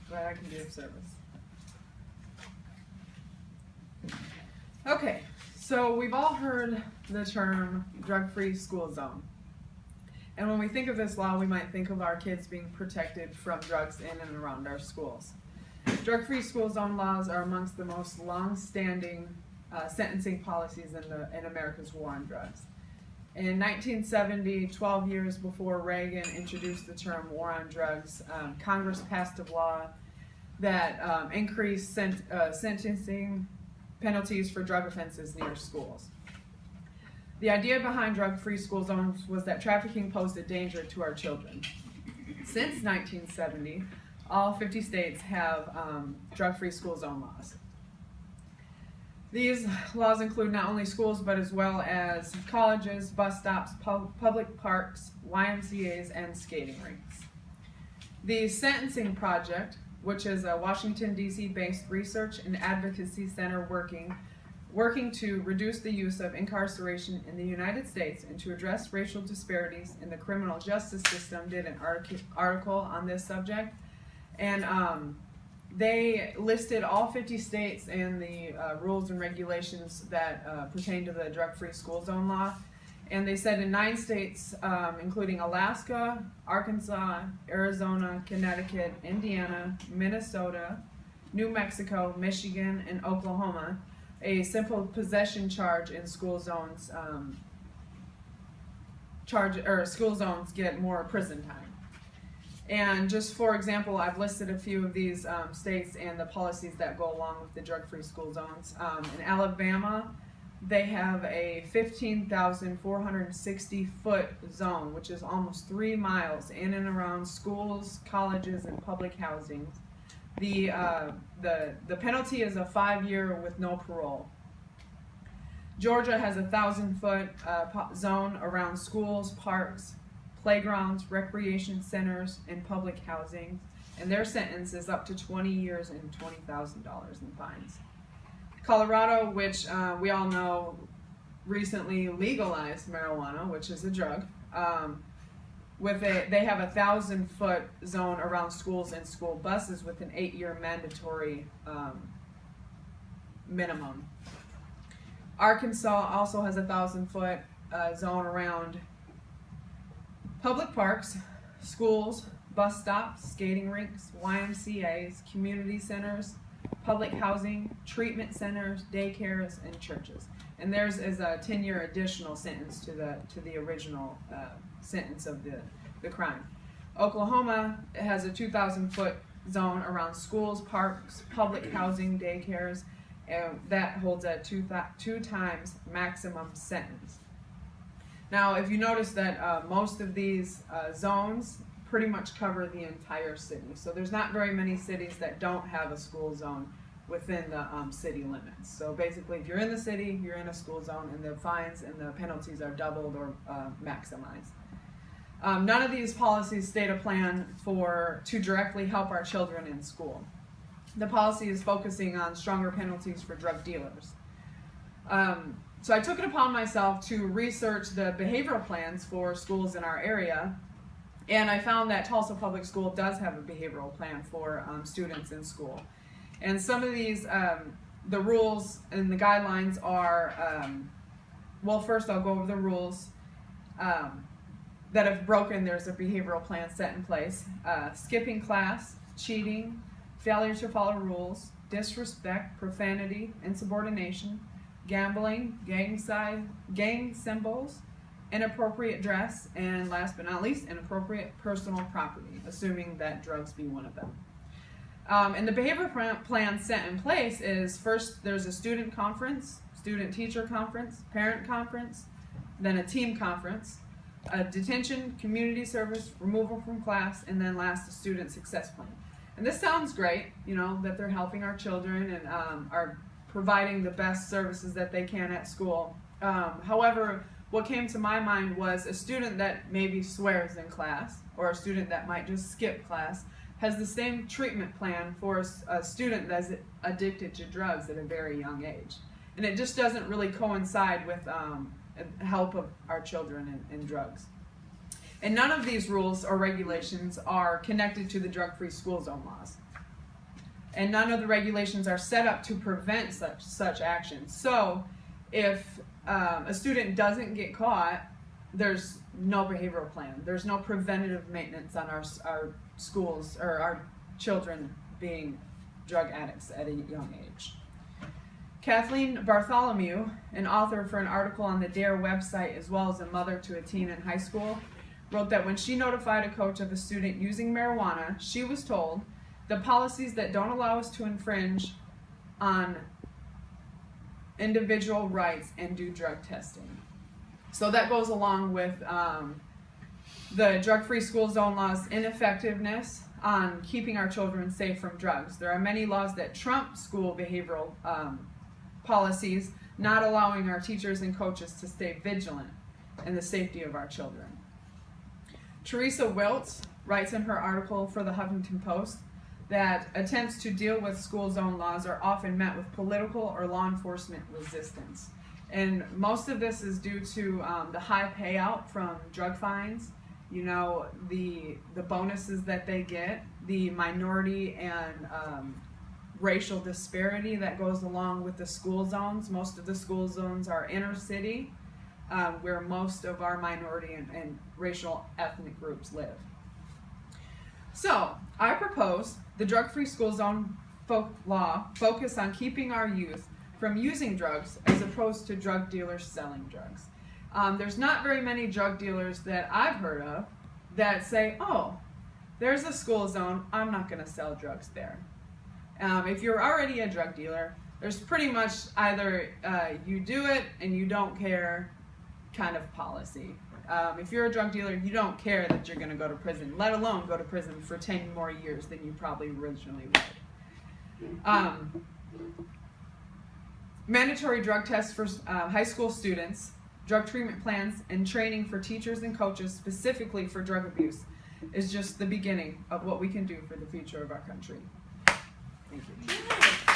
Glad I can be of service. Okay, so we've all heard the term drug-free school zone. And when we think of this law, we might think of our kids being protected from drugs in and around our schools. Drug-free school zone laws are amongst the most long-standing sentencing policies in America's war on drugs. In 1970, 12 years before Reagan introduced the term war on drugs, Congress passed a law that increased sentencing penalties for drug offenses near schools. The idea behind drug-free school zones was that trafficking posed a danger to our children. Since 1970, all 50 states have drug-free school zone laws. These laws include not only schools, but as well as colleges, bus stops, public parks, YMCAs, and skating rinks. The Sentencing Project, which is a Washington, D.C. based research and advocacy center working to reduce the use of incarceration in the United States and to address racial disparities in the criminal justice system, did an article on this subject. And they listed all 50 states and the rules and regulations that pertain to the drug-free school zone law. And they said in 9 states, including Alaska, Arkansas, Arizona, Connecticut, Indiana, Minnesota, New Mexico, Michigan, and Oklahoma, a simple possession charge in school zones school zones get more prison time. And just for example, I've listed a few of these states and the policies that go along with the drug-free school zones. In Alabama, they have a 15,460 foot zone, which is almost 3 miles in and around schools, colleges, and public housing. The penalty is a 5-year with no parole. Georgia has a 1,000-foot zone around schools, parks, playgrounds, recreation centers, and public housing, and their sentence is up to 20 years and $20,000 in fines. Colorado, which we all know recently legalized marijuana, which is a drug, they have a 1,000-foot zone around schools and school buses with an 8-year mandatory minimum. Arkansas also has a 1,000-foot zone around public parks, schools, bus stops, skating rinks, YMCAs, community centers, public housing, treatment centers, daycares, and churches. And theirs is a 10-year additional sentence to the original sentence of the crime. Oklahoma has a 2,000-foot zone around schools, parks, public housing, daycares, and that holds a 2 times maximum sentence. Now, if you notice that most of these zones pretty much cover the entire city. So there's not very many cities that don't have a school zone within the city limits. So basically, if you're in the city, you're in a school zone, and the fines and the penalties are doubled or maximized. None of these policies state a plan to directly help our children in school. The policy is focusing on stronger penalties for drug dealers. So I took it upon myself to research the behavioral plans for schools in our area, and I found that Tulsa Public School does have a behavioral plan for students in school. And some of these, the rules and the guidelines are, well, first I'll go over the rules that if broken, there's a behavioral plan set in place. Skipping class, cheating, failure to follow rules, disrespect, profanity, insubordination, gambling, gang symbols, inappropriate dress, and last but not least, inappropriate personal property, assuming that drugs be one of them. And the behavior plan set in place is first there's a student conference, student-teacher conference, parent conference, then a team conference, a detention, community service, removal from class, and then last a student success plan. And this sounds great, you know, that they're helping our children and are providing the best services that they can at school. However, what came to my mind was a student that maybe swears in class, or a student that might just skip class, has the same treatment plan for a student that's addicted to drugs at a very young age. And it just doesn't really coincide with help of our children in drugs. And none of these rules or regulations are connected to the drug-free school zone laws. and none of the regulations are set up to prevent such actions. So if a student doesn't get caught, there's no behavioral plan. There's no preventative maintenance on our schools or our children being drug addicts at a young age. Kathleen Bartholomew, an author for an article on the DARE website as well as a mother to a teen in high school, wrote that when she notified a coach of a student using marijuana, she was told the policies that don't allow us to infringe on individual rights and do drug testing. So that goes along with the drug-free school zone law's ineffectiveness on keeping our children safe from drugs. There are many laws that trump school behavioral policies, not allowing our teachers and coaches to stay vigilant in the safety of our children. Teresa Wiltz writes in her article for the Huffington Post that attempts to deal with school zone laws are often met with political or law enforcement resistance. And most of this is due to the high payout from drug fines, you know, the bonuses that they get, the minority and racial disparity that goes along with the school zones. Most of the school zones are inner city, where most of our minority and racial ethnic groups live. So, I propose the drug-free school zone law focus on keeping our youth from using drugs as opposed to drug dealers selling drugs. There's not very many drug dealers that I've heard of that say, oh, there's a school zone, I'm not going to sell drugs there. If you're already a drug dealer, there's pretty much either you do it and you don't care kind of policy. If you're a drug dealer, you don't care that you're going to go to prison, let alone go to prison for 10 more years than you probably originally would. Mandatory drug tests for high school students, drug treatment plans, and training for teachers and coaches specifically for drug abuse is just the beginning of what we can do for the future of our country. Thank you.